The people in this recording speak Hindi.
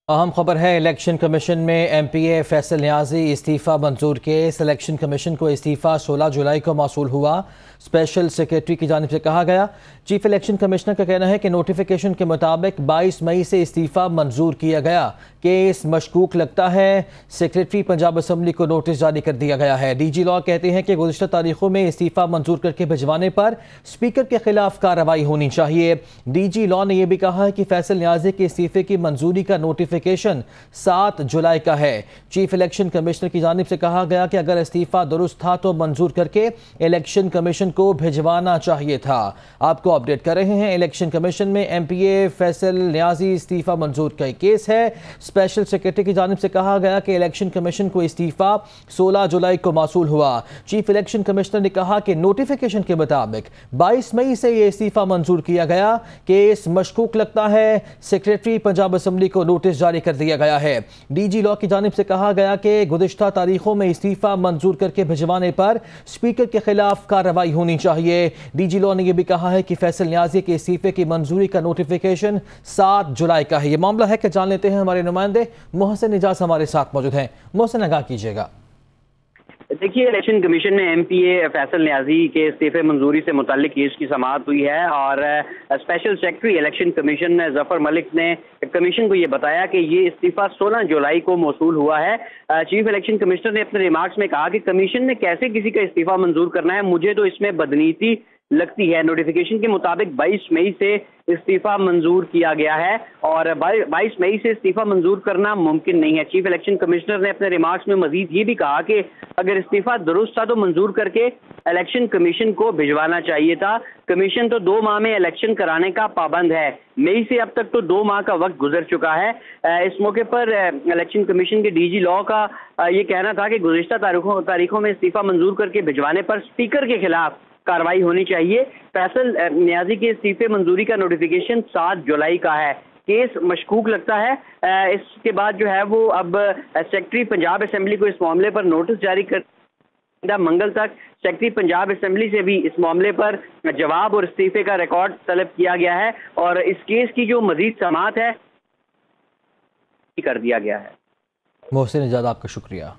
अहम खबर है, इलेक्शन कमीशन में एमपीए फैसल नियाजी इस्तीफ़ा मंजूर के। इलेक्शन कमीशन को इस्तीफ़ा 16 जुलाई को मौसूल हुआ। स्पेशल सेक्रेटरी की जानिब से कहा गया। चीफ इलेक्शन कमिश्नर का कहना है कि नोटिफिकेशन के मुताबिक 22 मई से इस्तीफ़ा मंजूर किया गया। केस मशकूक लगता है। सेक्रेटरी पंजाब असम्बली को नोटिस जारी कर दिया गया है। डीजी लॉ कहते हैं कि गुज़िश्ता तारीखों में इस्तीफ़ा मंजूर करके भिजवाने पर स्पीकर के खिलाफ कार्रवाई होनी चाहिए। डीजी लॉ ने यह भी कहा है कि फैसल नियाजी के इस्तीफे की मंजूरी का नोटिफिकेशन 7 जुलाई का है। चीफ इलेक्शन कमिश्नर की जानिब से कहा गया कि अगर इस्तीफा दुरुस्त था तो मंजूर करके इलेक्शन कमीशन को भिजवाना चाहिए था। आपको अपडेट कर रहे हैं, इलेक्शन कमीशन में एमपीए फैसल नियाजी इस्तीफा मंजूर का केस है। स्पेशल सेक्रेटरी की जानिब से कहा गया कि इलेक्शन कमीशन को इस्तीफा 16 जुलाई को मौसूल हुआ। चीफ इलेक्शन कमिश्नर ने कहा कि नोटिफिकेशन के मुताबिक 22 मई से यह इस्तीफा मंजूर किया गया। केस मशकूक लगता है। सेक्रेटरी पंजाब असम्बली को नोटिस जारी कर दिया गया है। डीजी लॉ की जानिब से कहा गया कि गुज़िश्ता तारीखों में इस्तीफा मंजूर करके भिजवाने पर स्पीकर के खिलाफ कार्रवाई होनी चाहिए। डीजी लॉ ने यह भी कहा है कि फैसल नियाजी के इस्तीफे की मंजूरी का नोटिफिकेशन 7 जुलाई का है। यह मामला है कि जान लेते हैं, हमारे नुमाइंदे मोहसिन इजाज हमारे साथ मौजूद हैं। मोहसिन, आगाह कीजिएगा। देखिए, इलेक्शन कमीशन में एमपीए फैसल नियाजी के इस्तीफे मंजूरी से मुताल्लिक केस की समाअत हुई है और special secretary election commission Zafar Malik ने कमीशन को ये बताया कि ये इस्तीफा 16 जुलाई को मौसूल हुआ है। चीफ इलेक्शन कमिश्नर ने अपने रिमार्क्स में कहा कि कमीशन ने कैसे किसी का इस्तीफा मंजूर करना है, मुझे तो इसमें बदनीति लगती है। नोटिफिकेशन के मुताबिक 22 मई से इस्तीफा मंजूर किया गया है और 22 मई से इस्तीफा मंजूर करना मुमकिन नहीं है। चीफ इलेक्शन कमिश्नर ने अपने रिमार्क्स में मजीद ये भी कहा कि अगर इस्तीफा दुरुस्त था तो मंजूर करके इलेक्शन कमीशन को भिजवाना चाहिए था। कमीशन तो 2 माह में इलेक्शन कराने का पाबंद है। मई से अब तक तो 2 माह का वक्त गुजर चुका है। इस मौके पर इलेक्शन कमीशन के डीजी लॉ का ये कहना था कि गुज़िश्ता तारीखों में इस्तीफा मंजूर करके भिजवाने पर स्पीकर के खिलाफ कार्रवाई होनी चाहिए। फैसल नियाजी के इस्तीफे मंजूरी का नोटिफिकेशन 7 जुलाई का है। केस मशकूक लगता है। इसके बाद जो है वो अब सेक्रेटरी पंजाब असम्बली को इस मामले पर नोटिस जारी कर मंगल तक सेक्रेटरी पंजाब असम्बली से भी इस मामले पर जवाब और इस्तीफे का रिकॉर्ड तलब किया गया है और इस केस की जो मजीद समाअत है कर दिया गया है। मोहसिन इजाज, आपका शुक्रिया।